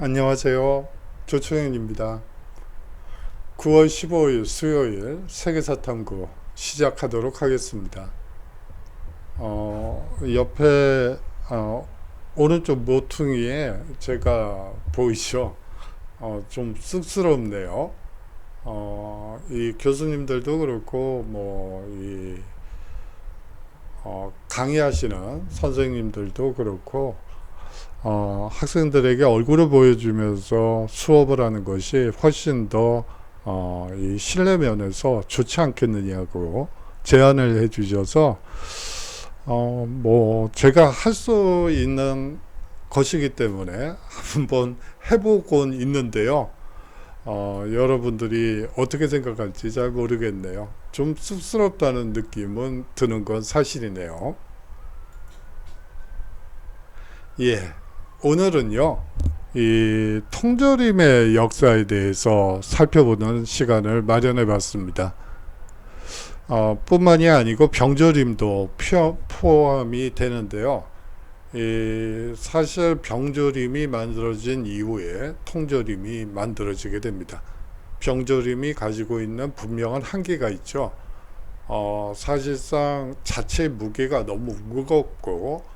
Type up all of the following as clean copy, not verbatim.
안녕하세요. 조충현입니다. 9월 15일 수요일 세계사탐구 시작하도록 하겠습니다. 옆에 오른쪽 모퉁이에 제가 보이죠? 좀 쑥스럽네요. 이 교수님들도 그렇고 강의하시는 선생님들도 그렇고 학생들에게 얼굴을 보여주면서 수업을 하는 것이 훨씬 더 이 신뢰 면에서 좋지 않겠느냐고 제안을 해주셔서 제가 할 수 있는 것이기 때문에 한번 해보곤 있는데요. 여러분들이 어떻게 생각할지 잘 모르겠네요. 좀 쑥스럽다는 느낌은 드는 건 사실이네요. 예. 오늘은요, 이 통조림의 역사에 대해서 살펴보는 시간을 마련해 봤습니다. 뿐만이 아니고 병조림도 포함이 되는데요. 사실 병조림이 만들어진 이후에 통조림이 만들어지게 됩니다. 병조림이 가지고 있는 분명한 한계가 있죠. 사실상 자체 무게가 너무 무겁고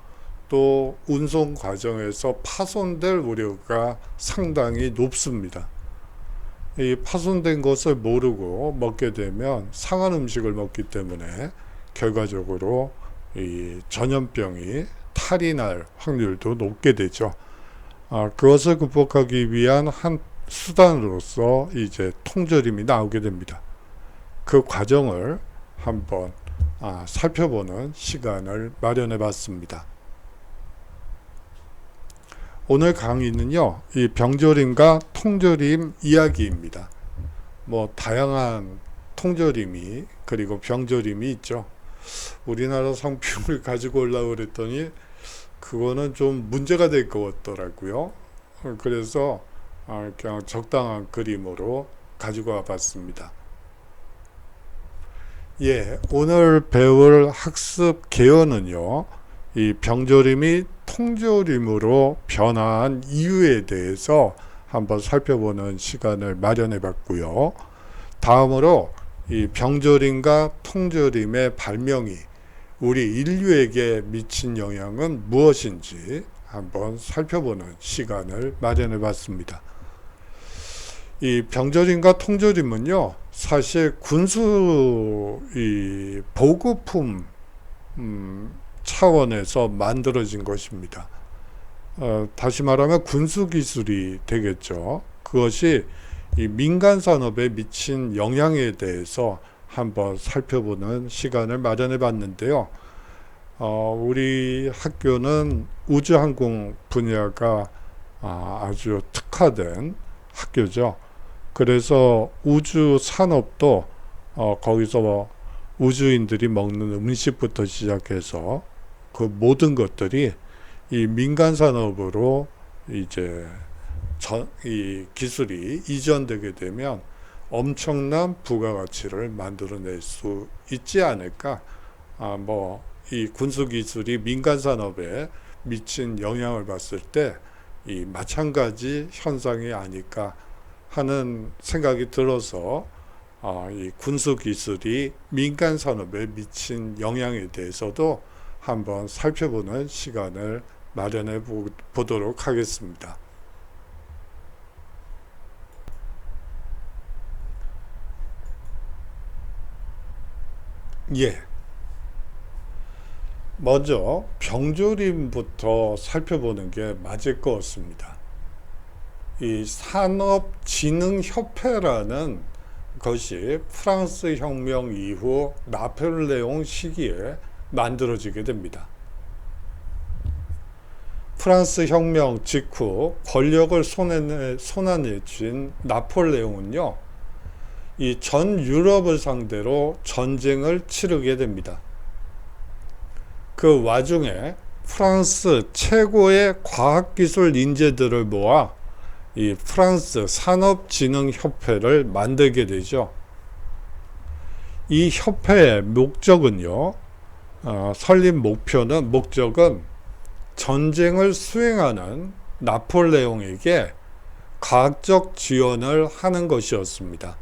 또 운송 과정에서 파손될 우려가 상당히 높습니다. 이 파손된 것을 모르고 먹게 되면 상한 음식을 먹기 때문에 결과적으로 이 전염병이 탈이 날 확률도 높게 되죠. 그것을 극복하기 위한 한 수단으로서 이제 통조림이 나오게 됩니다. 그 과정을 한번 살펴보는 시간을 마련해 봤습니다. 오늘 강의는요, 이 병조림과 통조림 이야기입니다. 다양한 통조림이 그리고 병조림이 있죠. 우리나라 상품을 가지고 오려고 그랬더니 그거는 좀 문제가 될 것 같더라고요. 그래서 그냥 적당한 그림으로 가지고 와봤습니다. 예, 오늘 배울 학습 개요는요, 이 병조림이 통조림으로 변화한 이유에 대해서 한번 살펴보는 시간을 마련해 봤고요. 다음으로 이 병조림과 통조림의 발명이 우리 인류에게 미친 영향은 무엇인지 한번 살펴보는 시간을 마련해 봤습니다. 이 병조림과 통조림은요, 사실 군수 이 보급품 차원에서 만들어진 것입니다. 다시 말하면 군수기술이 되겠죠. 그것이 이 민간 산업에 미친 영향에 대해서 한번 살펴보는 시간을 마련해 봤는데요. 우리 학교는 우주항공 분야가 아주 특화된 학교죠. 그래서 우주 산업도 거기서 우주인들이 먹는 음식부터 시작해서 그 모든 것들이 이 민간 산업으로 이제 이 기술이 이전되게 되면 엄청난 부가가치를 만들어낼 수 있지 않을까. 이 군수 기술이 민간 산업에 미친 영향을 봤을 때 이 마찬가지 현상이 아닐까 하는 생각이 들어서 이 군수 기술이 민간 산업에 미친 영향에 대해서도 한번 살펴보는 시간을 마련해 보도록 하겠습니다. 예. 먼저 병조림부터 살펴보는 게 맞을 것 같습니다. 이 산업진흥협회라는 것이 프랑스 혁명 이후 나폴레옹 시기에 만들어지게 됩니다. 프랑스 혁명 직후 권력을 손안에 쥔 나폴레옹은요, 이 전 유럽을 상대로 전쟁을 치르게 됩니다. 그 와중에 프랑스 최고의 과학기술 인재들을 모아 이 프랑스 산업진흥협회를 만들게 되죠. 이 협회의 목적은요, 설립 목적은 전쟁을 수행하는 나폴레옹에게 과학적 지원을 하는 것이었습니다.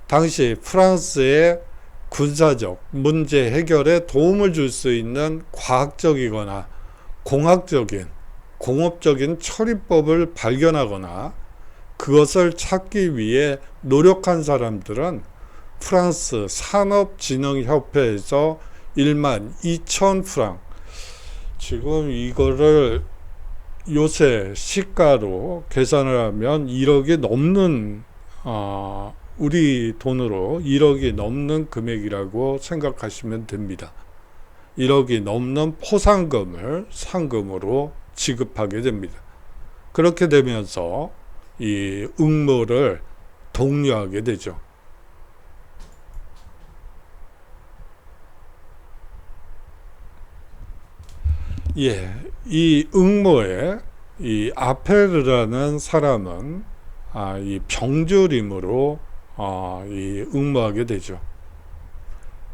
당시 프랑스의 군사적 문제 해결에 도움을 줄 수 있는 과학적이거나 공학적인, 공업적인 처리법을 발견하거나 그것을 찾기 위해 노력한 사람들은 프랑스 산업진흥협회에서 12,000프랑, 지금 이거를 요새 시가로 계산을 하면 1억이 넘는 우리 돈으로 1억이 넘는 금액이라고 생각하시면 됩니다. 1억이 넘는 포상금을 상금으로 지급하게 됩니다. 그렇게 되면서 이 응모를 독려하게 되죠. 예, 이 응모에 이 아페르라는 사람은 이 병조림으로 이 응모하게 되죠.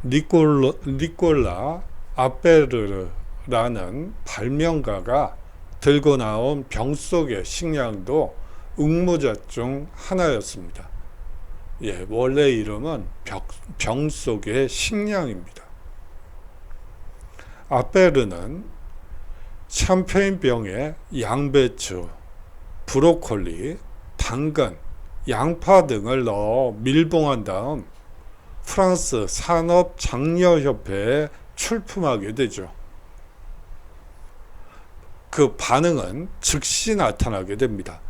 니콜라 아페르라는 발명가가 들고 나온 병 속의 식량도 응모자 중 하나였습니다. 예, 원래 이름은 병 속의 식량입니다. 아페르는 샴페인병에 양배추, 브로콜리, 당근, 양파 등을 넣어 밀봉한 다음 프랑스 산업장려협회에 출품하게 되죠. 그 반응은 즉시 나타나게 됩니다.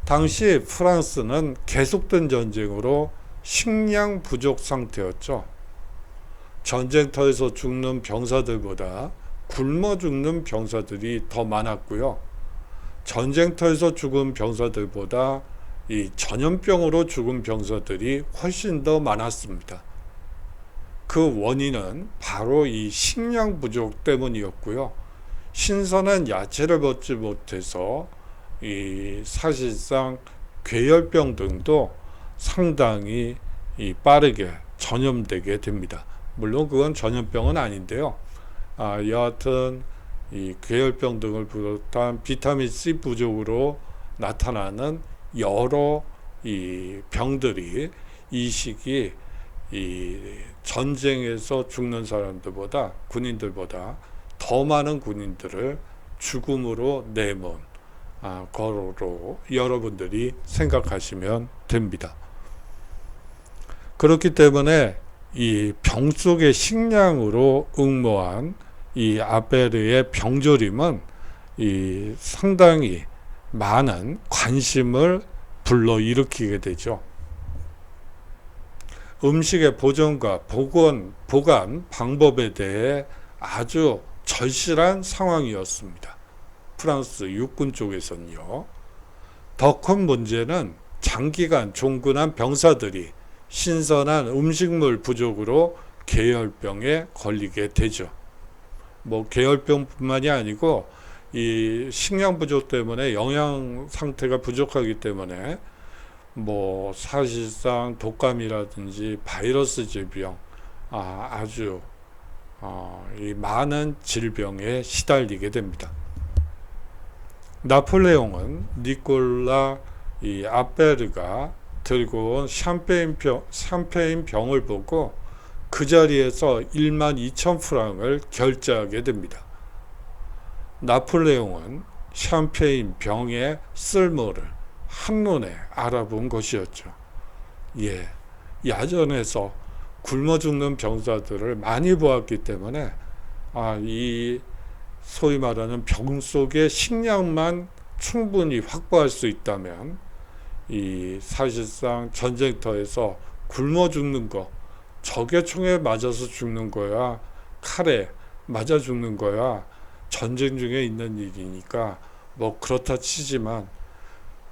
당시 프랑스는 계속된 전쟁으로 식량 부족 상태였죠. 전쟁터에서 죽는 병사들보다 굶어 죽는 병사들이 더 많았고요. 전쟁터에서 죽은 병사들보다 이 전염병으로 죽은 병사들이 훨씬 더 많았습니다. 그 원인은 바로 이 식량 부족 때문이었고요. 신선한 야채를 먹지 못해서 이 사실상 괴혈병 등도 상당히 빠르게 전염되게 됩니다. 물론 그건 전염병은 아닌데요. 여하튼 이 괴혈병 등을 비롯한 비타민 C 부족으로 나타나는 여러 이 병들이 이 시기 이 전쟁에서 죽는 사람들보다 군인들보다 더 많은 군인들을 죽음으로 내몬 거로 여러분들이 생각하시면 됩니다. 그렇기 때문에 이 병 속의 식량으로 응모한 이 아베르의 병조림은 이 상당히 많은 관심을 불러일으키게 되죠. 음식의 보존과 보관 방법에 대해 아주 절실한 상황이었습니다. 프랑스 육군 쪽에서는요. 더 큰 문제는 장기간 종군한 병사들이 신선한 음식물 부족으로 괴혈병에 걸리게 되죠. 뭐 괴혈병뿐만이 아니고 이 식량 부족 때문에 영양 상태가 부족하기 때문에 뭐 사실상 독감이라든지 바이러스 질병 아주 이 많은 질병에 시달리게 됩니다. 나폴레옹은 니콜라 이 아베르가 들고 온 샴페인 병을 보고 그 자리에서 12,000프랑을 결제하게 됩니다. 나폴레옹은 샴페인 병의 쓸모를 한눈에 알아본 것이었죠. 예, 야전에서 굶어 죽는 병사들을 많이 보았기 때문에 이 소위 말하는 병 속의 식량만 충분히 확보할 수 있다면 이 사실상 전쟁터에서 굶어 죽는 거, 적의 총에 맞아서 죽는 거야, 칼에 맞아 죽는 거야, 전쟁 중에 있는 일이니까 뭐 그렇다 치지만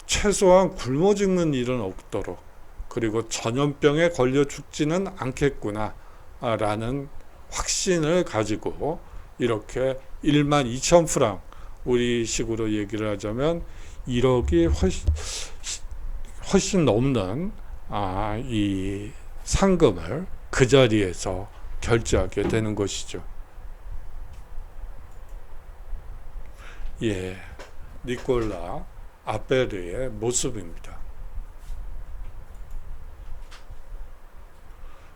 최소한 굶어 죽는 일은 없도록, 그리고 전염병에 걸려 죽지는 않겠구나 라는 확신을 가지고 이렇게 12,000프랑, 우리식으로 얘기를 하자면 1억이 훨씬 넘는 이 상금을 그 자리에서 결제하게 되는 것이죠. 예, 니콜라 아베르의 모습입니다.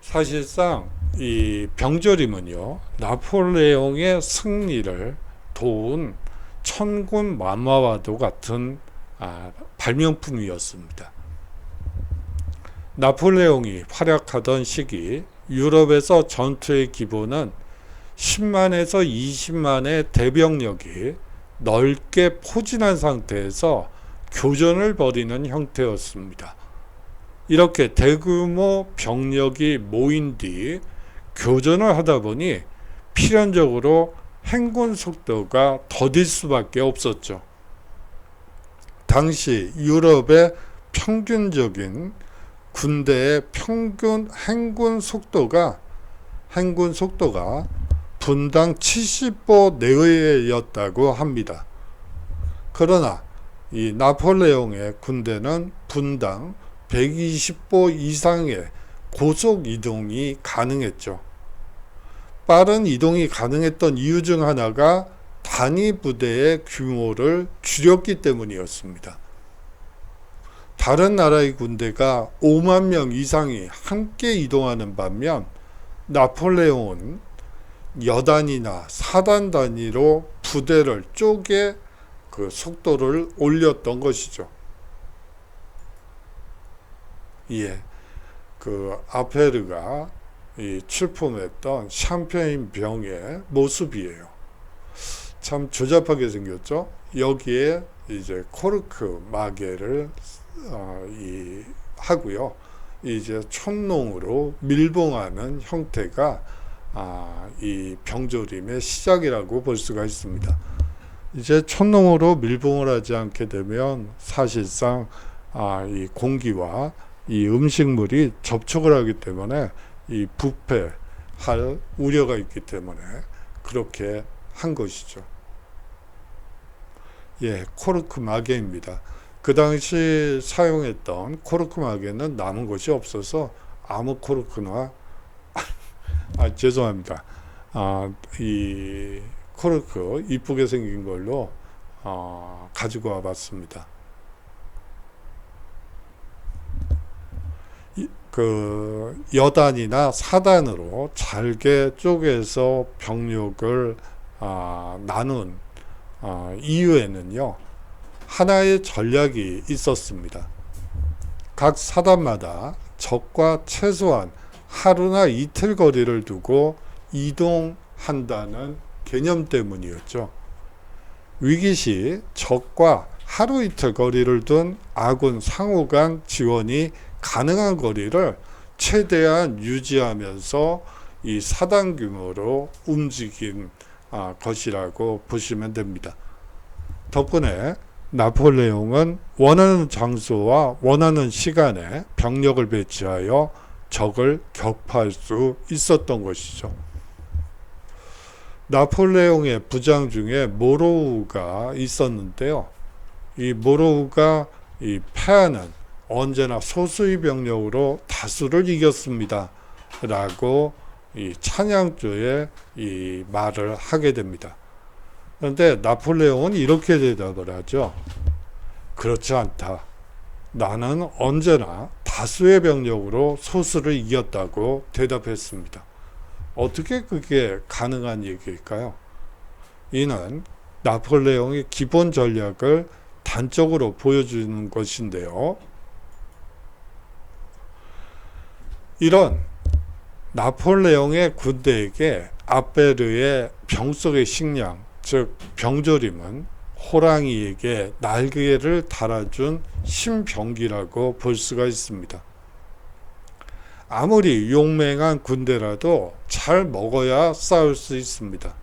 사실상 이 병조림은요, 나폴레옹의 승리를 도운 천군 만화와도 같은 발명품이었습니다. 나폴레옹이 활약하던 시기 유럽에서 전투의 기본은 10만에서 20만의 대병력이 넓게 포진한 상태에서 교전을 벌이는 형태였습니다. 이렇게 대규모 병력이 모인 뒤 교전을 하다 보니 필연적으로 행군 속도가 더딜 수밖에 없었죠. 당시 유럽의 평균적인 군대의 평균 행군 속도가 분당 70보 내외였다고 합니다. 그러나 이 나폴레옹의 군대는 분당 120보 이상의 고속 이동이 가능했죠. 빠른 이동이 가능했던 이유 중 하나가 단위 부대의 규모를 줄였기 때문이었습니다. 다른 나라의 군대가 5만 명 이상이 함께 이동하는 반면 나폴레옹은 여단이나 사단 단위로 부대를 쪼개 그 속도를 올렸던 것이죠. 그 아페르가 출품했던 샴페인 병의 모습이에요. 참 조잡하게 생겼죠. 여기에 이제 코르크 마개를 하고요. 이제 촛농으로 밀봉하는 형태가 이 병조림의 시작이라고 볼 수가 있습니다. 이제 촛농으로 밀봉을 하지 않게 되면 사실상 이 공기와 이 음식물이 접촉을 하기 때문에 이 부패할 우려가 있기 때문에 그렇게 한 것이죠. 코르크 마개입니다. 그 당시 사용했던 코르크 마개는 남은 것이 없어서 아무 코르크나 죄송합니다. 이 코르크 이쁘게 생긴 걸로 가지고 와봤습니다. 그 여단이나 사단으로 잘게 쪼개서 병력을 나눈 이유에는요, 하나의 전략이 있었습니다. 각 사단마다 적과 최소한 하루나 이틀 거리를 두고 이동한다는 개념 때문이었죠. 위기시 적과 하루 이틀 거리를 둔 아군 상호간 지원이 가능한 거리를 최대한 유지하면서 이 사단 규모로 움직인 것이라고 보시면 됩니다. 덕분에 나폴레옹은 원하는 장소와 원하는 시간에 병력을 배치하여 적을 격파할 수 있었던 것이죠. 나폴레옹의 부장 중에 모로우가 있었는데요. 이 모로우가 이 패하는 언제나 소수의 병력으로 다수를 이겼습니다. 라고 이 찬양조에 이 말을 하게 됩니다. 그런데 나폴레옹은 이렇게 대답을 하죠. 그렇지 않다. 나는 언제나 다수의 병력으로 소수를 이겼다고 대답했습니다. 어떻게 그게 가능한 얘기일까요? 이는 나폴레옹의 기본 전략을 단적으로 보여주는 것인데요. 이런 나폴레옹의 군대에게 아베르의 병 속의 식량, 즉 병조림은 호랑이에게 날개를 달아준 신병기라고 볼 수가 있습니다. 아무리 용맹한 군대라도 잘 먹어야 싸울 수 있습니다.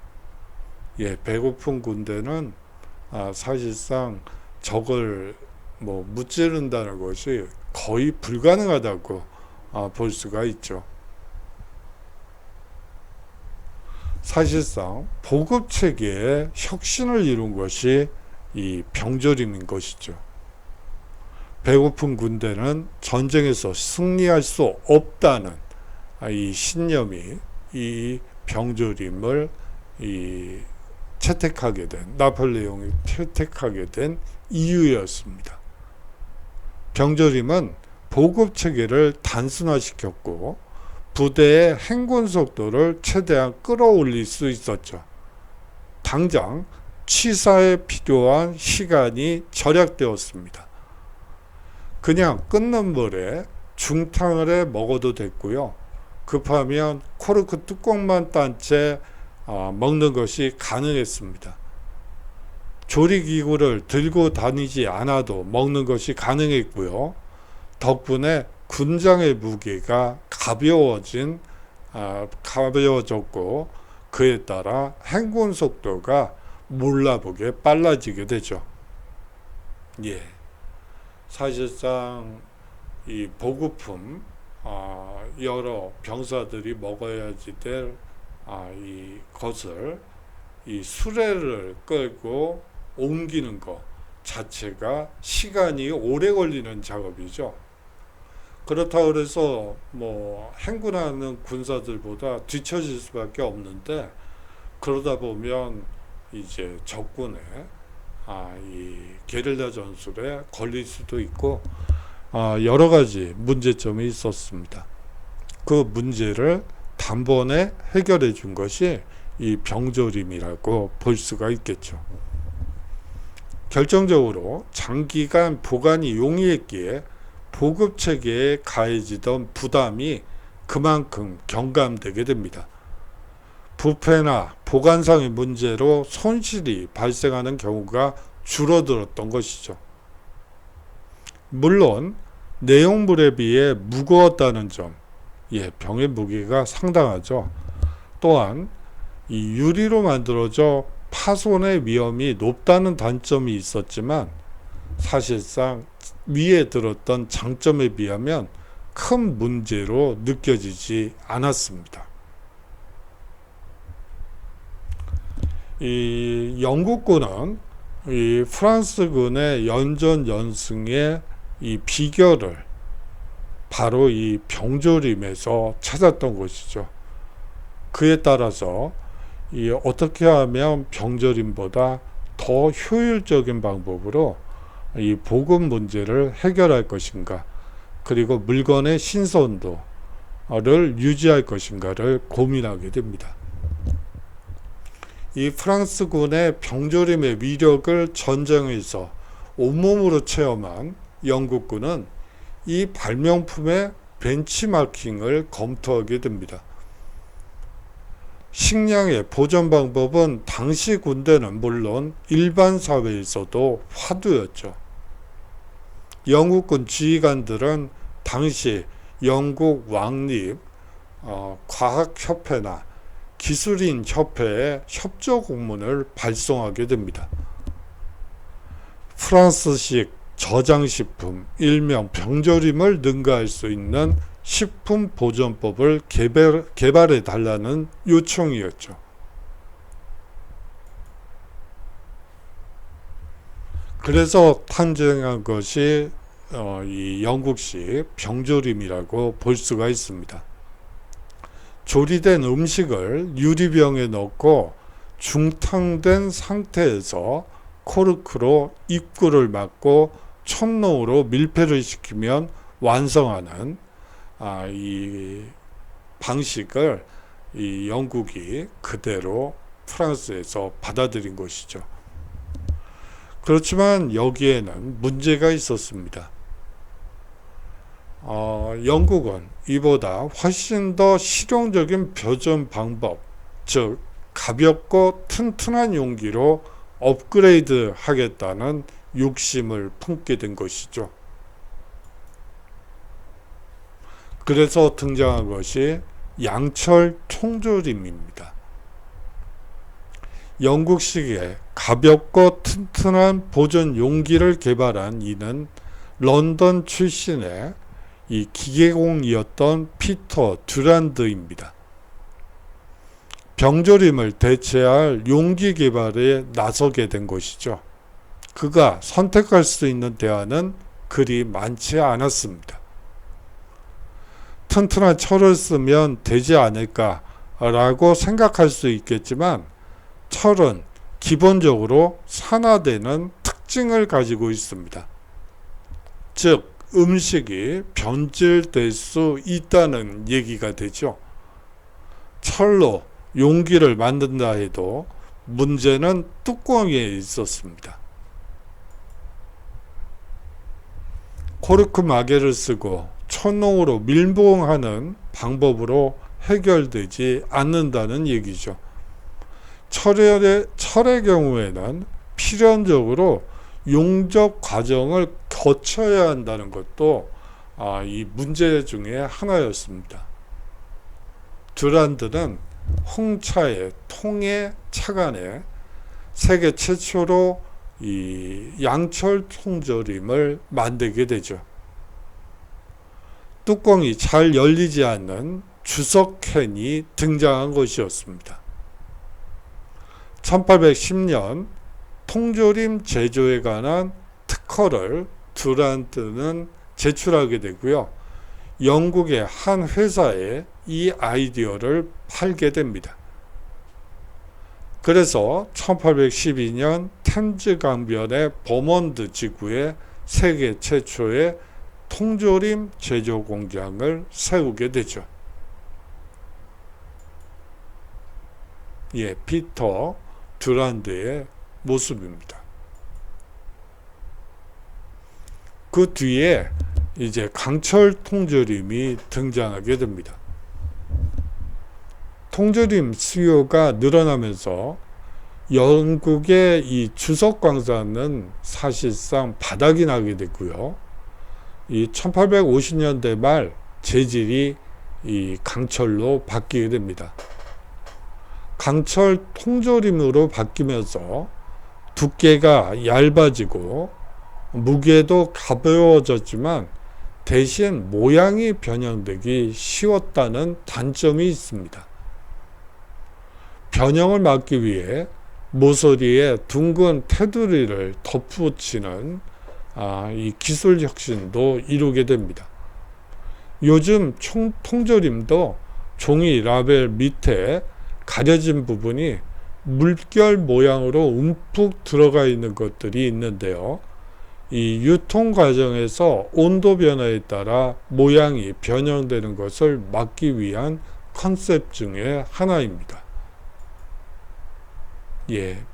배고픈 군대는 사실상 적을 무찌른다는 것이 거의 불가능하다고 볼 수가 있죠. 사실상 보급체계의 혁신을 이룬 것이 이 병조림인 것이죠. 배고픈 군대는 전쟁에서 승리할 수 없다는 이 신념이 이 병조림을 나폴레옹이 채택하게 된 이유였습니다. 병조림은 보급 체계를 단순화시켰고 부대의 행군 속도를 최대한 끌어올릴 수 있었죠. 당장 취사에 필요한 시간이 절약되었습니다. 그냥 끓는 물에 중탕을 해 먹어도 됐고요. 급하면 코르크 뚜껑만 딴 채 먹는 것이 가능했습니다. 조리기구를 들고 다니지 않아도 먹는 것이 가능했고요. 덕분에 군장의 무게가 가벼워졌고 그에 따라 행군 속도가 몰라보게 빨라지게 되죠. 예, 사실상 이 보급품 여러 병사들이 먹어야지 될 이 것을 이 수레를 끌고 옮기는 것 자체가 시간이 오래 걸리는 작업이죠. 그렇다고 해서 뭐 행군하는 군사들보다 뒤처질 수밖에 없는데 그러다 보면 이제 적군의 이 게릴라 전술에 걸릴 수도 있고 여러 가지 문제점이 있었습니다. 그 문제를 단번에 해결해 준 것이 이 병조림이라고 볼 수가 있겠죠. 결정적으로 장기간 보관이 용이했기에 보급 체계에 가해지던 부담이 그만큼 경감되게 됩니다. 부패나 보관상의 문제로 손실이 발생하는 경우가 줄어들었던 것이죠. 물론 내용물에 비해 무거웠다는 점, 병의 무게가 상당하죠. 또한 이 유리로 만들어져 파손의 위험이 높다는 단점이 있었지만 사실상 위에 들었던 장점에 비하면 큰 문제로 느껴지지 않았습니다. 이 영국군은 이 프랑스군의 연전연승의 이 비결을 바로 이 병조림에서 찾았던 것이죠. 그에 따라서 이 어떻게 하면 병조림보다 더 효율적인 방법으로 이 보급 문제를 해결할 것인가, 그리고 물건의 신선도를 유지할 것인가를 고민하게 됩니다. 이 프랑스군의 병조림의 위력을 전쟁에서 온몸으로 체험한 영국군은 이 발명품의 벤치마킹을 검토하게 됩니다. 식량의 보존 방법은 당시 군대는 물론 일반 사회에서도 화두였죠. 영국군 지휘관들은 당시 영국 왕립 과학협회나 기술인협회에 협조 공문을 발송하게 됩니다. 프랑스식 저장식품, 일명 병조림을 능가할 수 있는 식품보존법을 개발해 달라는 요청이었죠. 그래서 탄생한 것이 이 영국식 병조림이라고 볼 수가 있습니다. 조리된 음식을 유리병에 넣고 중탕된 상태에서 코르크로 입구를 막고 촛농으로 밀폐를 시키면 완성하는 이 방식을 이 영국이 그대로 프랑스에서 받아들인 것이죠. 그렇지만 여기에는 문제가 있었습니다. 영국은 이보다 훨씬 더 실용적인 보존 방법, 즉 가볍고 튼튼한 용기로 업그레이드 하겠다는 욕심을 품게 된 것이죠. 그래서 등장한 것이 양철 통조림입니다. 영국식의 가볍고 튼튼한 보존 용기를 개발한 이는 런던 출신의 이 기계공이었던 피터 듀란드입니다. 병조림을 대체할 용기 개발에 나서게 된 것이죠. 그가 선택할 수 있는 대안은 그리 많지 않았습니다. 튼튼한 철을 쓰면 되지 않을까라고 생각할 수 있겠지만 철은 기본적으로 산화되는 특징을 가지고 있습니다. 즉 음식이 변질될 수 있다는 얘기가 되죠. 철로 용기를 만든다 해도 문제는 뚜껑에 있었습니다. 코르크 마개를 쓰고 천농으로 밀봉하는 방법으로 해결되지 않는다는 얘기죠. 철의 경우에는 필연적으로 용접 과정을 거쳐야 한다는 것도 이 문제 중에 하나였습니다. 듀란드는 홍차의 통의 착안에 세계 최초로 이 양철 통조림을 만들게 되죠. 뚜껑이 잘 열리지 않는 주석캔이 등장한 것이었습니다. 1810년 통조림 제조에 관한 특허를 듀란트는 제출하게 되고요. 영국의 한 회사에 이 아이디어를 팔게 됩니다. 그래서 1812년 템즈 강변의 버몬드 지구에 세계 최초의 통조림 제조 공장을 세우게 되죠. 피터 듀란드의 모습입니다. 그 뒤에 이제 강철 통조림이 등장하게 됩니다. 통조림 수요가 늘어나면서 영국의 이 주석 광산은 사실상 바닥이 나게 됐고요. 이 1850년대 말 재질이 이 강철로 바뀌게 됩니다. 강철 통조림으로 바뀌면서 두께가 얇아지고 무게도 가벼워졌지만 대신 모양이 변형되기 쉬웠다는 단점이 있습니다. 변형을 막기 위해 모서리에 둥근 테두리를 덧붙이는 이 기술 혁신도 이루게 됩니다. 요즘 통조림도 종이 라벨 밑에 가려진 부분이 물결 모양으로 움푹 들어가 있는 것들이 있는데요. 이 유통 과정에서 온도 변화에 따라 모양이 변형되는 것을 막기 위한 컨셉 중에 하나입니다.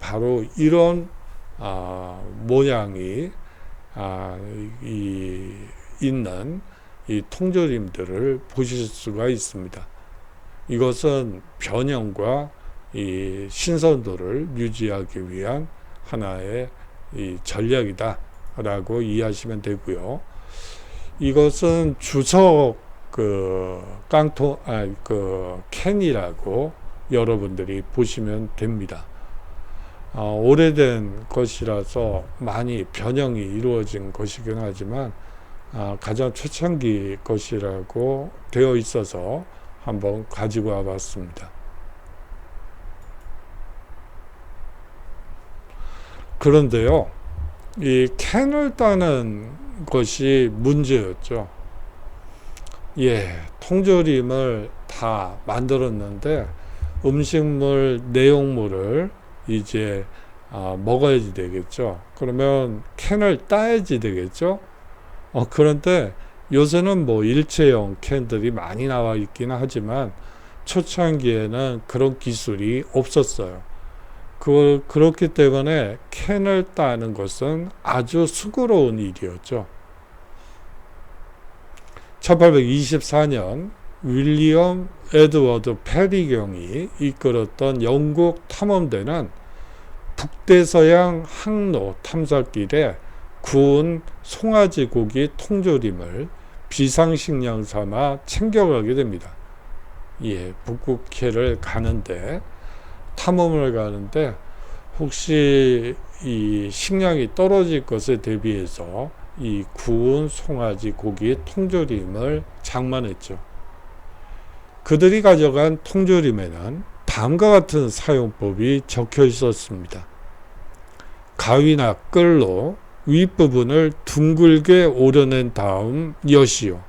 바로 이런 모양이 있는 이 통조림들을 보실 수가 있습니다. 이것은 변형과 이 신선도를 유지하기 위한 하나의 이 전략이다 라고 이해하시면 되고요. 이것은 주석 캔이라고 여러분들이 보시면 됩니다. 오래된 것이라서 많이 변형이 이루어진 것이긴 하지만 가장 초창기 것이라고 되어 있어서 한번 가지고 와봤습니다. 그런데요, 이 캔을 따는 것이 문제였죠. 통조림을 다 만들었는데 음식물 내용물을 이제 먹어야지 되겠죠. 그러면 캔을 따야지 되겠죠. 그런데 요새는 뭐 일체형 캔들이 많이 나와 있긴 하지만 초창기에는 그런 기술이 없었어요. 그렇기 때문에 캔을 따는 것은 아주 수고로운 일이었죠. 1824년 윌리엄 에드워드 페리경이 이끌었던 영국 탐험대는 북대서양 항로 탐사길에 구운 송아지 고기 통조림을 비상식량 삼아 챙겨가게 됩니다. 북극해를 가는데 탐험을 가는데 혹시 이 식량이 떨어질 것에 대비해서 이 구운 송아지 고기 통조림을 장만했죠. 그들이 가져간 통조림에는 다음과 같은 사용법이 적혀 있었습니다. 가위나 끌로 윗부분을 둥글게 오려낸 다음 여시오.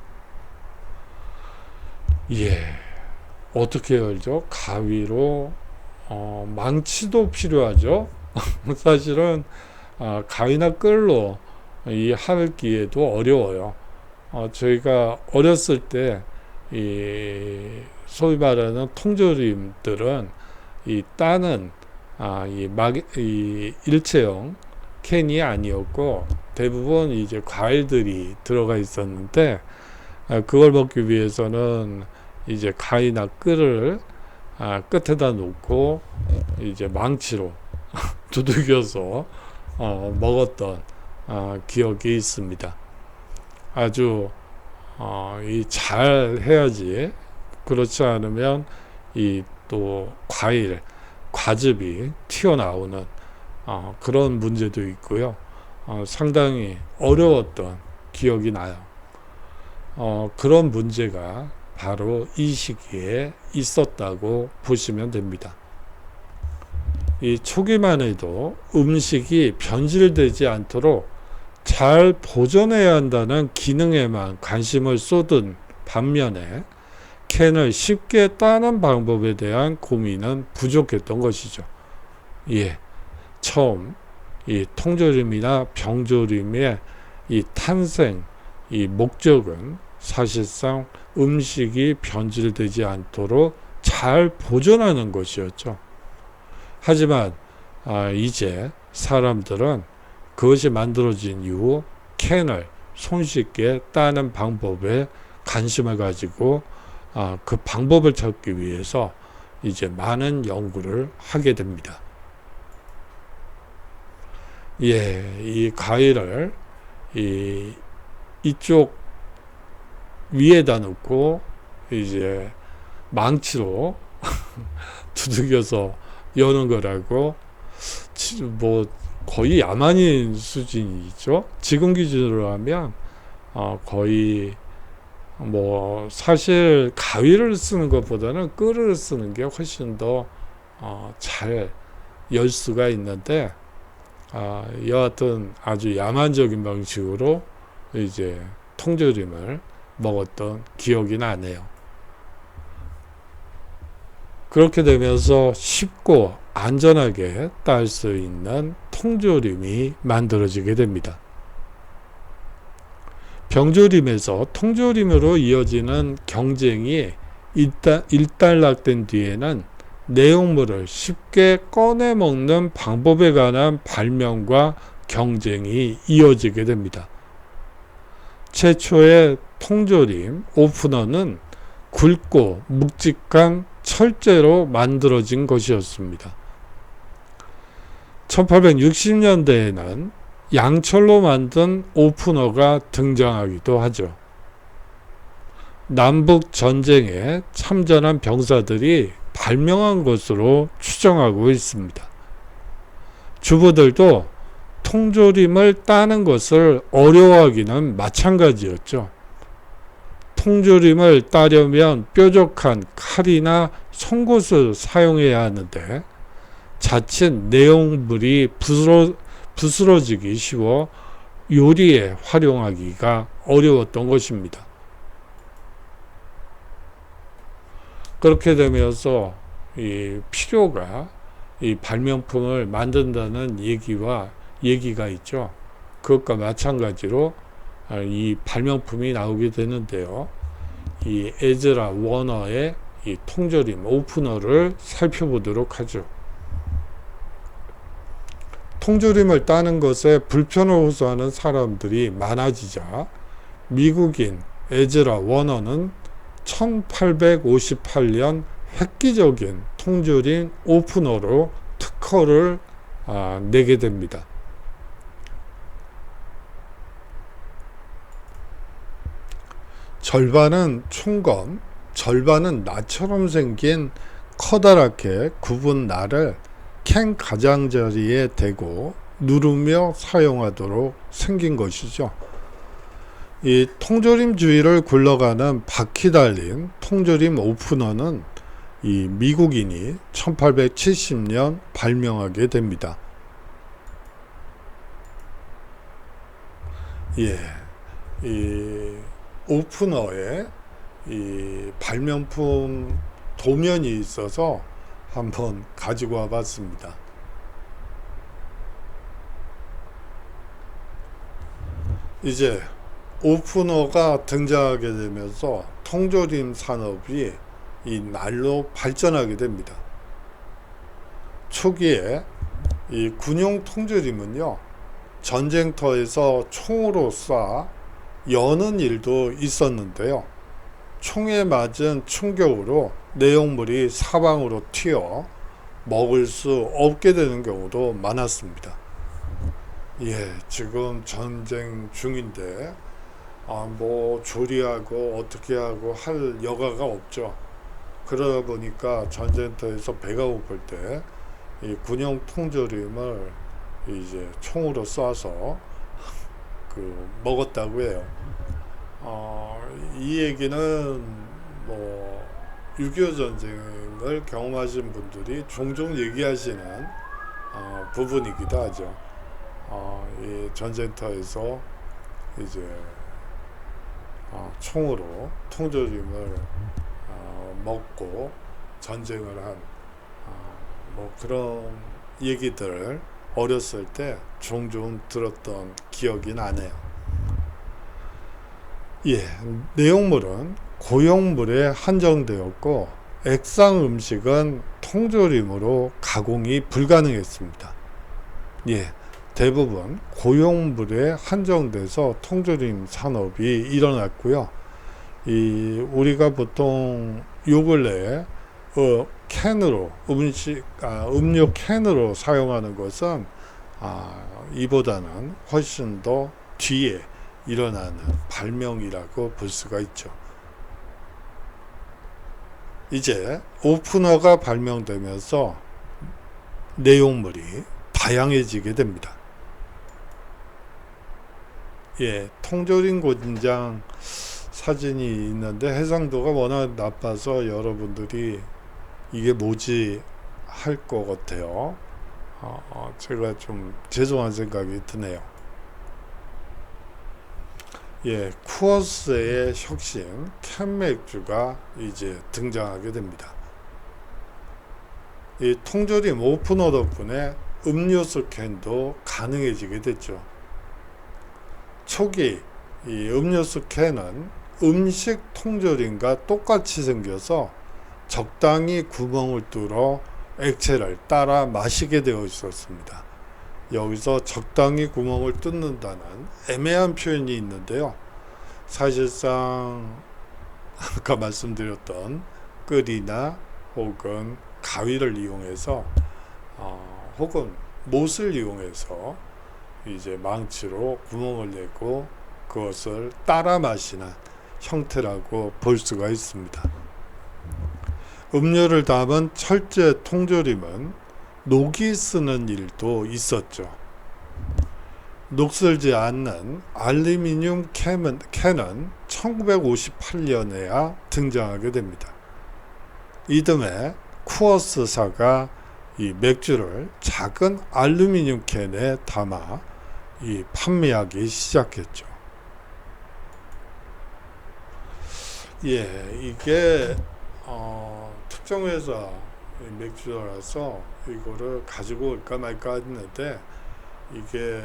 어떻게 열죠? 가위로 망치도 필요하죠. 사실은 가위나 끌로 이 하기에도 어려워요. 저희가 어렸을 때 이 소위 말하는 통조림들은 이 따는 이 일체형 캔이 아니었고 대부분 이제 과일들이 들어가 있었는데 그걸 먹기 위해서는 이제 가위나 끌을 끝에다 놓고 이제 망치로 두들겨서 먹었던 기억이 있습니다. 아주 이 잘 해야지. 그렇지 않으면 이 또 과즙이 튀어나오는 그런 문제도 있고요. 상당히 어려웠던 기억이 나요. 그런 문제가 바로 이 시기에 있었다고 보시면 됩니다. 이 초기만 해도 음식이 변질되지 않도록 잘 보존해야 한다는 기능에만 관심을 쏟은 반면에 캔을 쉽게 따는 방법에 대한 고민은 부족했던 것이죠. 처음 이 통조림이나 병조림의 이 탄생, 이 목적은 사실상 음식이 변질되지 않도록 잘 보존하는 것이었죠. 하지만 이제 사람들은 그것이 만들어진 이후 캔을 손쉽게 따는 방법에 관심을 가지고 그 방법을 찾기 위해서 이제 많은 연구를 하게 됩니다. 이 가위를 이쪽 위에다 놓고 이제 망치로 두들겨서 여는 거라고 뭐 거의 야만인 수준이죠. 지금 기준으로 하면 거의 뭐 사실 가위를 쓰는 것보다는 끌을 쓰는 게 훨씬 더 잘 열 수가 있는데 여하튼 아주 야만적인 방식으로 이제 통조림을 먹었던 기억이 나네요. 그렇게 되면서 쉽고 안전하게 딸 수 있는 통조림이 만들어지게 됩니다. 병조림에서 통조림으로 이어지는 경쟁이 일단락된 뒤에는 내용물을 쉽게 꺼내 먹는 방법에 관한 발명과 경쟁이 이어지게 됩니다. 최초의 통조림 오프너는 굵고 묵직한 철제로 만들어진 것이었습니다. 1860년대에는 양철로 만든 오프너가 등장하기도 하죠. 남북 전쟁에 참전한 병사들이 발명한 것으로 추정하고 있습니다. 주부들도 통조림을 따는 것을 어려워하기는 마찬가지였죠. 통조림을 따려면 뾰족한 칼이나 송곳을 사용해야 하는데 자칫 내용물이 부스러지기 쉬워 요리에 활용하기가 어려웠던 것입니다. 그렇게 되면서 이 필요가 이 발명품을 만든다는 얘기가 있죠. 그것과 마찬가지로 이 발명품이 나오게 되는데요. 이 에즈라 워너의 이 통조림 오프너를 살펴보도록 하죠. 통조림을 따는 것에 불편을 호소하는 사람들이 많아지자 미국인 에즈라 워너는 1858년 획기적인 통조림 오프너로 특허를 내게 됩니다. 절반은 총검, 절반은 나처럼 생긴 커다랗게 굽은 날을 캔 가장자리에 대고 누르며 사용하도록 생긴 것이죠. 이 통조림 주위를 굴러가는 바퀴 달린 통조림 오프너는 이 미국인이 1870년 발명하게 됩니다. 이 오프너에 이 발명품 도면이 있어서 한번 가지고 와 봤습니다. 이제 오프너가 등장하게 되면서 통조림 산업이 이 날로 발전하게 됩니다. 초기에 이 군용 통조림은요, 전쟁터에서 총으로 쏴 여는 일도 있었는데요. 총에 맞은 충격으로 내용물이 사방으로 튀어 먹을 수 없게 되는 경우도 많았습니다. 예, 지금 전쟁 중인데 뭐 조리하고 어떻게 하고 할 여가가 없죠. 그러다 보니까 전쟁터에서 배가 고플 때 이 군용 통조림을 이제 총으로 쏴서 먹었다고 해요. 이 얘기는 뭐 6.25 전쟁을 경험하신 분들이 종종 얘기하시는 부분이기도 하죠. 이 전쟁터에서 이제 총으로 통조림을 먹고 전쟁을 한 뭐 그런 얘기들을 어렸을 때 종종 들었던 기억이 나네요. 예, 내용물은 고용물에 한정되었고 액상 음식은 통조림으로 가공이 불가능했습니다. 예, 대부분 고용물에 한정돼서 통조림 산업이 일어났고요. 우리가 보통 요 근래에 캔으로 음료 캔으로 사용하는 것은 이보다는 훨씬 더 뒤에 일어나는 발명이라고 볼 수가 있죠. 이제 오프너가 발명되면서 내용물이 다양해지게 됩니다. 예, 통조림 공장 사진이 있는데 해상도가 워낙 나빠서 여러분들이 이게 뭐지 할 것 같아요. 제가 좀 죄송한 생각이 드네요. 예, 쿠어스의 혁신 캔맥주가 이제 등장하게 됩니다. 이 통조림 오프너 덕분에 음료수 캔도 가능해지게 됐죠. 초기 이 음료수 캔은 음식 통조림과 똑같이 생겨서 적당히 구멍을 뚫어 액체를 따라 마시게 되어 있었습니다. 여기서 적당히 구멍을 뚫는다는 애매한 표현이 있는데요. 사실상 아까 말씀드렸던 끓이나 혹은 가위를 이용해서 혹은 못을 이용해서 이제 망치로 구멍을 내고 그것을 따라 마시는 형태라고 볼 수가 있습니다. 음료를 담은 철제 통조림은 녹이 쓰는 일도 있었죠. 녹슬지 않는 알루미늄 캔은 1958년에야 등장하게 됩니다. 이듬해 쿠어스사가 이 맥주를 작은 알루미늄 캔에 담아 판매하기 시작했죠. 예, 이게 특정 회사 맥주라서 이거를 가지고 올까 말까 했는데 이게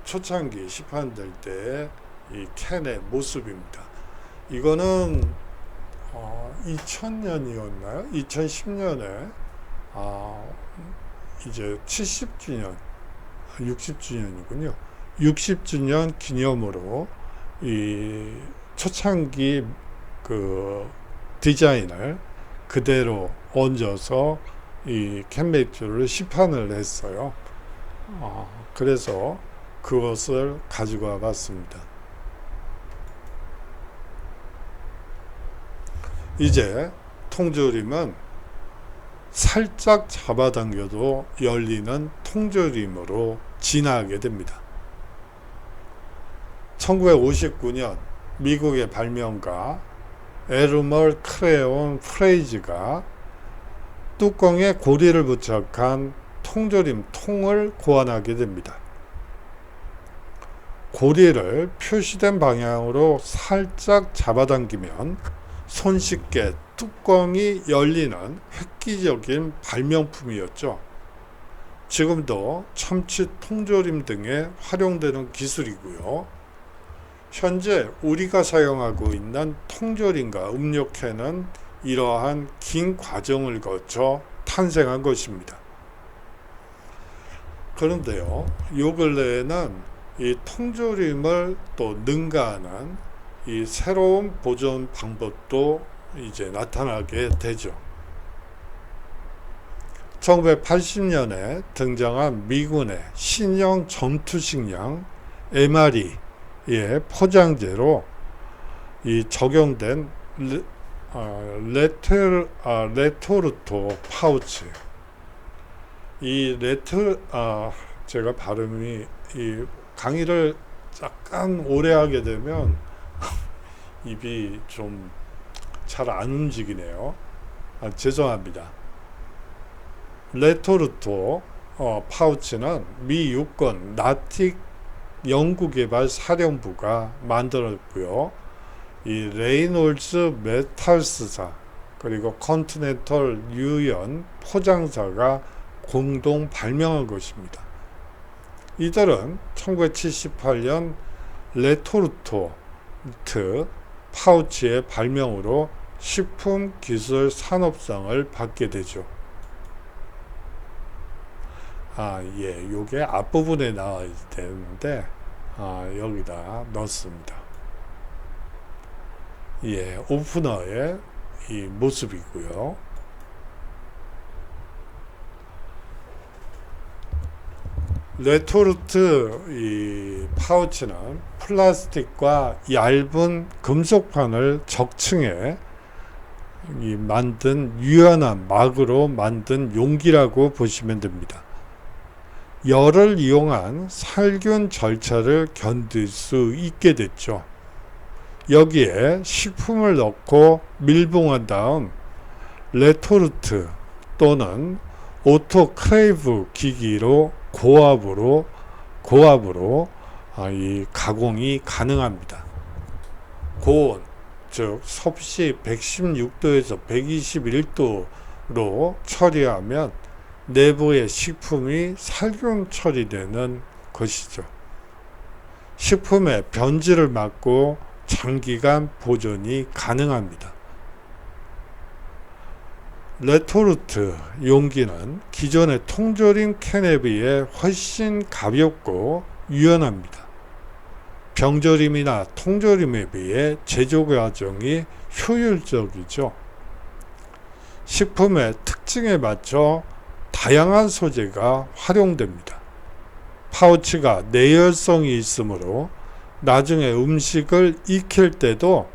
초창기 시판될 때 이 캔의 모습입니다. 이거는 2000년이었나요? 2010년에 이제 70주년, 60주년이군요. 60주년 기념으로 이 초창기 디자인을 그대로 얹어서 이 캔맥주를 시판을 했어요. 그래서 그것을 가지고 와봤습니다. 이제 통조림은 살짝 잡아당겨도 열리는 통조림으로 진화하게 됩니다. 1959년 미국의 발명가 에르멀 크레온 프레이즈가 뚜껑에 고리를 부착한 통조림 통을 고안하게 됩니다. 고리를 표시된 방향으로 살짝 잡아당기면 손쉽게 뚜껑이 열리는 획기적인 발명품이었죠. 지금도 참치 통조림 등에 활용되는 기술이고요. 현재 우리가 사용하고 있는 통조림과 음료캔은 이러한 긴 과정을 거쳐 탄생한 것입니다. 그런데요, 요 근래에는 이 통조림을 또 능가하는 이 새로운 보존 방법도 이제 나타나게 되죠. 1980년에 등장한 미군의 신형 전투식량 MRE의 포장재로 이 적용된 레토르토 파우치. 제가 발음이 이 강의를 약간 오래 하게 되면 입이 좀 잘 안 움직이네요. 죄송합니다. 레토르토 파우치는 미 육군 나틱 연구개발 사령부가 만들었고요. 이 레이놀즈 메탈스사 그리고 컨티넨털 유연 포장사가 공동 발명한 것입니다. 이들은 1978년 레토르토 파우치의 발명으로 식품기술 산업상을 받게 되죠. 요게 앞부분에 나와야 되는데 여기다 넣습니다. 오프너의 이 모습이고요. 레토르트 이 파우치는 플라스틱과 얇은 금속판을 적층해 만든 유연한 막으로 만든 용기라고 보시면 됩니다. 열을 이용한 살균 절차를 견딜 수 있게 됐죠. 여기에 식품을 넣고 밀봉한 다음 레토르트 또는 오토크레이브 기기로 고압으로 이 가공이 가능합니다. 고온, 즉 섭씨 116도에서 121도로 처리하면 내부의 식품이 살균 처리되는 것이죠. 식품의 변질을 막고 장기간 보존이 가능합니다. 레토르트 용기는 기존의 통조림 캔에 비해 훨씬 가볍고 유연합니다. 병조림이나 통조림에 비해 제조 과정이 효율적이죠. 식품의 특징에 맞춰 다양한 소재가 활용됩니다. 파우치가 내열성이 있으므로 나중에 음식을 익힐 때도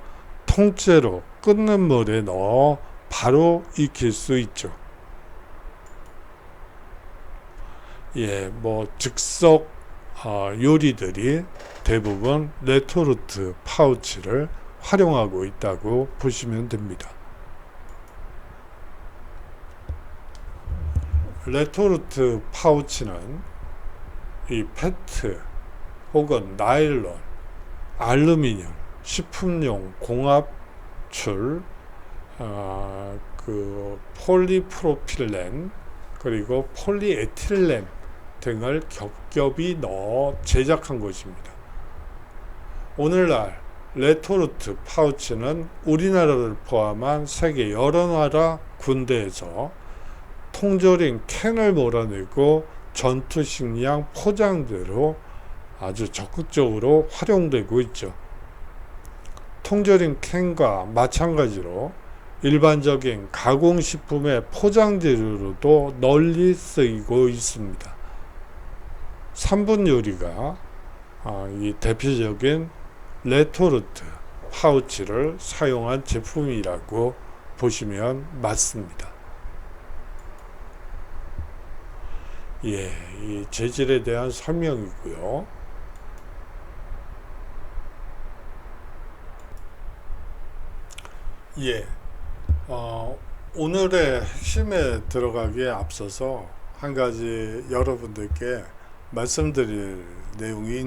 통째로 끓는 물에 넣어 바로 익힐 수 있죠. 즉석 요리들이 대부분 레토르트 파우치를 활용하고 있다고 보시면 됩니다. 레토르트 파우치는 이 페트 혹은 나일론, 알루미늄, 식품용 공합출, 폴리프로필렌 그리고 폴리에틸렌 등을 겹겹이 넣어 제작한 것입니다. 오늘날 레토르트 파우치는 우리나라를 포함한 세계 여러 나라 군대에서 통조림 캔을 몰아내고 전투식량 포장재로 아주 적극적으로 활용되고 있죠. 통조림 캔과 마찬가지로 일반적인 가공식품의 포장재료로도 널리 쓰이고 있습니다. 3분 요리가 이 대표적인 레토르트 파우치를 사용한 제품이라고 보시면 맞습니다. 이 재질에 대한 설명이고요. 오늘의 핵심에 들어가기에 앞서서 한 가지 여러분들께 말씀드릴 내용이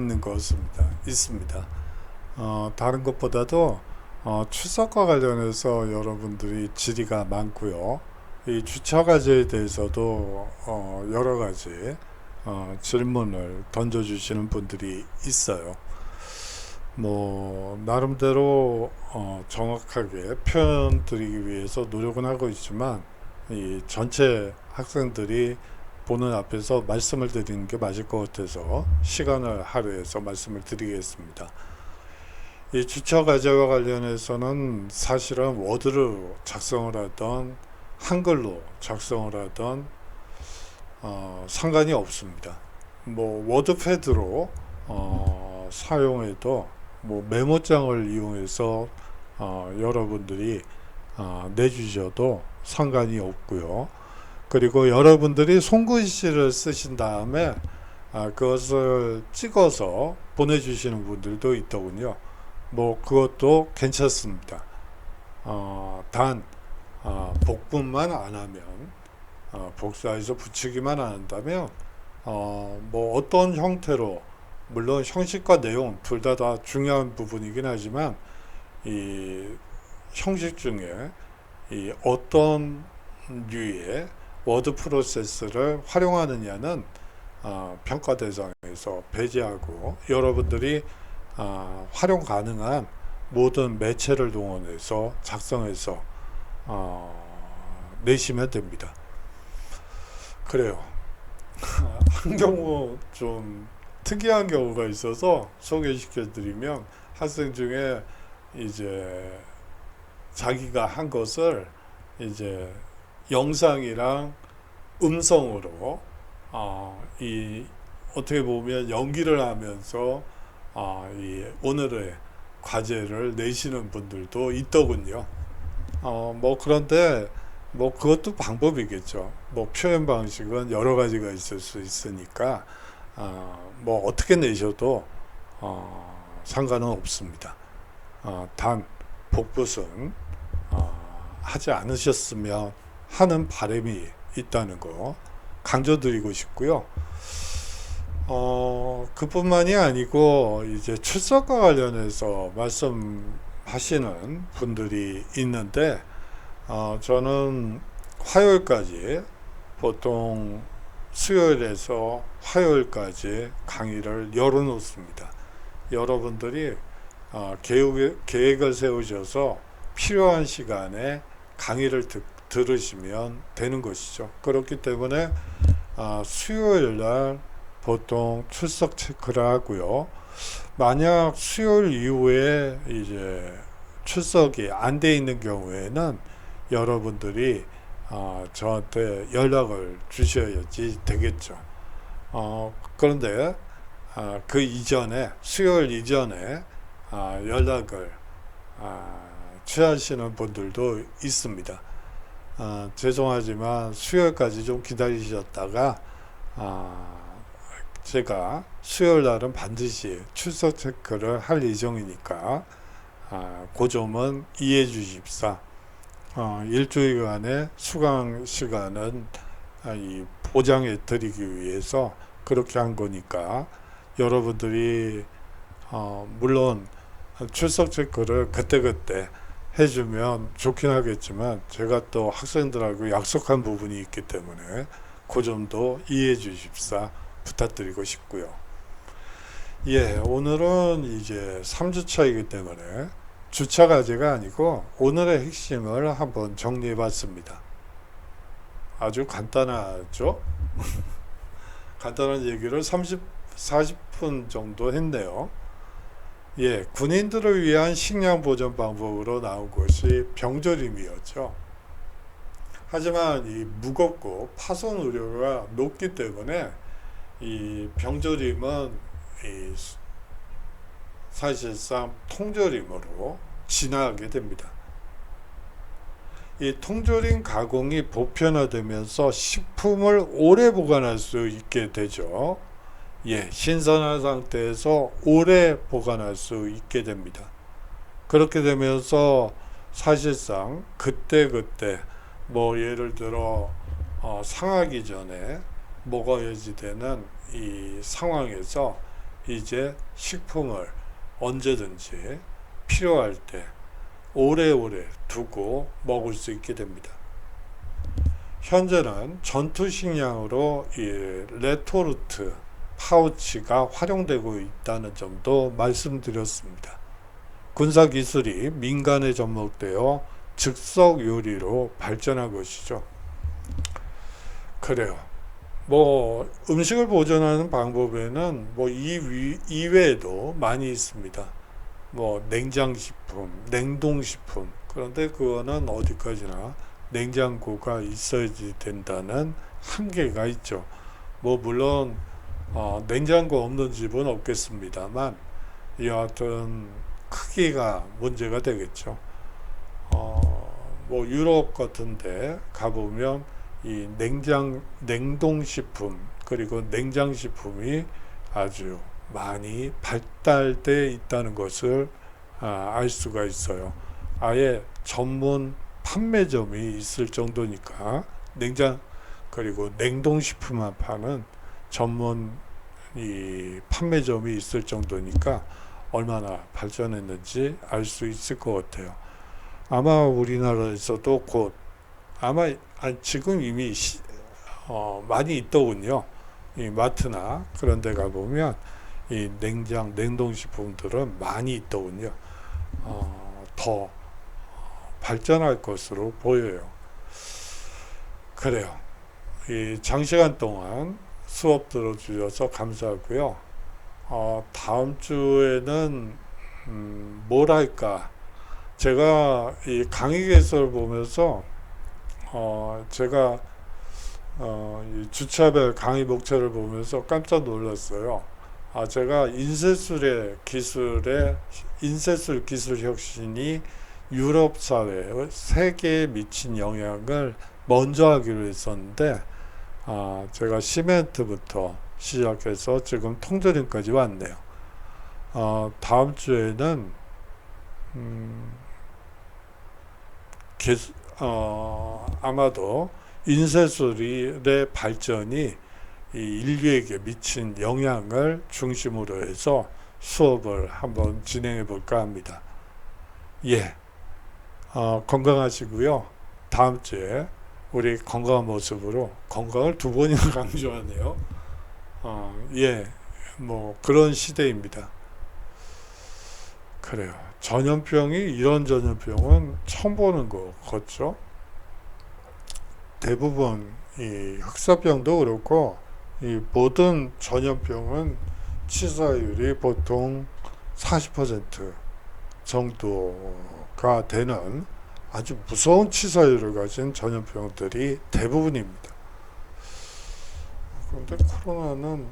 있습니다. 다른 것보다도 추석과 관련해서 여러분들이 질의가 많고요. 이 주차 과제에 대해서도 여러 가지 질문을 던져주시는 분들이 있어요. 뭐 나름대로 정확하게 표현 드리기 위해서 노력은 하고 있지만 이 전체 학생들이 보는 앞에서 말씀을 드리는 게 맞을 것 같아서 시간을 할애해서 말씀을 드리겠습니다. 이 주차 과제와 관련해서는 사실은 워드로 작성을 하던 한글로 작성을 하던 상관이 없습니다. 뭐 워드패드로 사용해도 뭐 메모장을 이용해서 여러분들이 내주셔도 상관이 없고요. 그리고 여러분들이 손글씨를 쓰신 다음에 그것을 찍어서 보내주시는 분들도 있더군요. 뭐 그것도 괜찮습니다. 단 복분만 안 하면 복사해서 붙이기만 안 한다면 뭐 어떤 형태로 물론 형식과 내용 둘 다 중요한 부분이긴 하지만 이 형식 중에 이 어떤 류의 워드 프로세스를 활용하느냐는 평가 대상에서 배제하고 여러분들이 활용 가능한 모든 매체를 동원해서 작성해서 내시면 됩니다. 그래요. 한 경우 좀 특이한 경우가 있어서 소개시켜 드리면 학생 중에 이제 자기가 한 것을 이제 영상이랑 음성으로 이 어떻게 보면 연기를 하면서 이 오늘의 과제를 내시는 분들도 있더군요. 뭐 그런데 뭐 그것도 방법이겠죠. 뭐 표현 방식은 여러 가지가 있을 수 있으니까 뭐 어떻게 내셔도 상관은 없습니다. 단 복붙은 하지 않으셨으면 하는 바람이 있다는 거 강조드리고 싶고요. 그뿐만이 아니고 이제 출석과 관련해서 말씀하시는 분들이 있는데 저는 화요일까지 보통 수요일에서 화요일까지 강의를 열어놓습니다. 여러분들이 계획을 세우셔서 필요한 시간에 강의를 들으시면 되는 것이죠. 그렇기 때문에 수요일 날 보통 출석 체크를 하고요. 만약 수요일 이후에 이제 출석이 안 돼 있는 경우에는 여러분들이 저한테 연락을 주셔야지 되겠죠. 그런데 그 이전에 수요일 이전에 연락을 취하시는 분들도 있습니다. 죄송하지만 수요일까지 좀 기다리셨다가 제가 수요일 날은 반드시 출석 체크를 할 예정이니까 그 점은 이해해 주십사. 일주일간의 수강 시간은 보장해 드리기 위해서 그렇게 한 거니까 여러분들이 물론 출석 체크를 그때그때 해주면 좋긴 하겠지만 제가 또 학생들하고 약속한 부분이 있기 때문에 그 점도 이해해 주십사 부탁드리고 싶고요. 예, 오늘은 이제 3주차이기 때문에 주차 과제가 아니고 오늘의 핵심을 한번 정리해 봤습니다. 아주 간단하죠? 간단한 얘기를 40분 정도 했네요. 예, 군인들을 위한 식량 보존 방법으로 나온 것이 병조림이었죠. 하지만 이 무겁고 파손 우려가 높기 때문에 이 병조림은 사실상 통조림으로 진화하게 됩니다. 이 통조림 가공이 보편화되면서 식품을 오래 보관할 수 있게 되죠. 예, 신선한 상태에서 오래 보관할 수 있게 됩니다. 그렇게 되면서 사실상 그때그때 뭐 예를 들어 상하기 전에 먹어야지 되는 이 상황에서 이제 식품을 언제든지 필요할 때 오래오래 두고 먹을 수 있게 됩니다. 현재는 전투 식량으로 이 레토르트 파우치가 활용되고 있다는 점도 말씀드렸습니다. 군사 기술이 민간에 접목되어 즉석 요리로 발전한 것이죠. 그래요. 뭐 음식을 보존하는 방법에는 뭐 이외에도 많이 있습니다. 뭐 냉장식품, 냉동식품. 그런데 그거는 어디까지나 냉장고가 있어야지 된다는 한계가 있죠. 뭐 물론 냉장고 없는 집은 없겠습니다만 여하튼 크기가 문제가 되겠죠. 뭐 유럽 같은데 가보면 이 냉동식품 그리고 냉장식품이 아주 많이 발달돼 있다는 것을 알 수가 있어요. 아예 전문 판매점이 있을 정도니까 그리고 냉동식품만 파는 전문 이 판매점이 있을 정도니까 얼마나 발전했는지 알 수 있을 것 같아요. 아마 우리나라에서도 곧 아마 지금 이미 많이 있더군요. 이 마트나 그런 데 가보면 이 냉동식품들은 많이 있더군요. 더 발전할 것으로 보여요. 그래요. 이 장시간 동안 수업 들어주셔서 감사하고요. 다음 주에는 뭘 할까? 제가 이 강의 개설을 보면서 제가 이 주차별 강의 목차를 보면서 깜짝 놀랐어요. 제가 인쇄술 기술 혁신이 유럽 사회, 세계에 미친 영향을 먼저 하기로 했었는데, 제가 시멘트부터 시작해서 지금 통조림까지 왔네요. 다음 주에는 아마도 인쇄술의 발전이 이 인류에게 미친 영향을 중심으로 해서 수업을 한번 진행해 볼까 합니다. 예, 건강하시고요. 다음 주에 우리 건강한 모습으로 건강을 두 번이나 강조하네요. 예, 뭐 그런 시대입니다. 그래요. 전염병이 이런 전염병은 처음 보는 거 같죠? 대부분 이 흑사병도 그렇고 이 모든 전염병은 치사율이 보통 40% 정도가 되는 아주 무서운 치사율을 가진 전염병들이 대부분입니다. 그런데 코로나는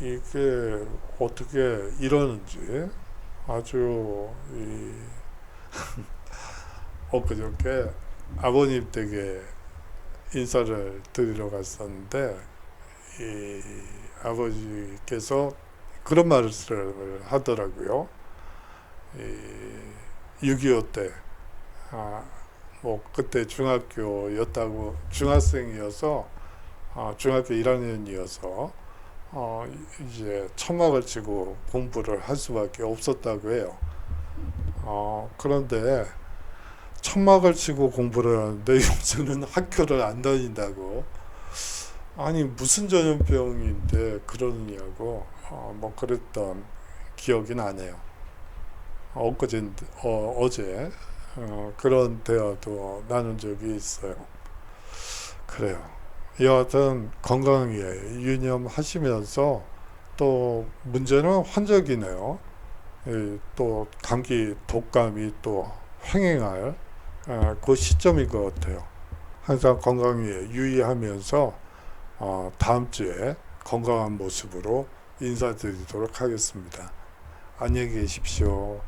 이게 어떻게 이러는지 아주 엊그저께 아버님 댁에 인사를 드리러 갔었는데 이 아버지께서 그런 말을 하더라고요. 6.25 때, 뭐 그때 중학생이어서 중학교 1학년이어서 이제 천막을 치고 공부를 할 수밖에 없었다고 해요. 그런데 천막을 치고 공부를 하는데 요새는 학교를 안 다닌다고. 아니 무슨 전염병인데 그러느냐고 뭐 그랬던 기억이 나네요. 어제 그런 대화도 나눈 적이 있어요. 그래요. 여하튼 건강에 유념하시면서 또 문제는 환절기네요. 또 감기 독감이 또 횡행할 그 시점인 것 같아요. 항상 건강에 유의하면서 다음 주에 건강한 모습으로 인사드리도록 하겠습니다. 안녕히 계십시오.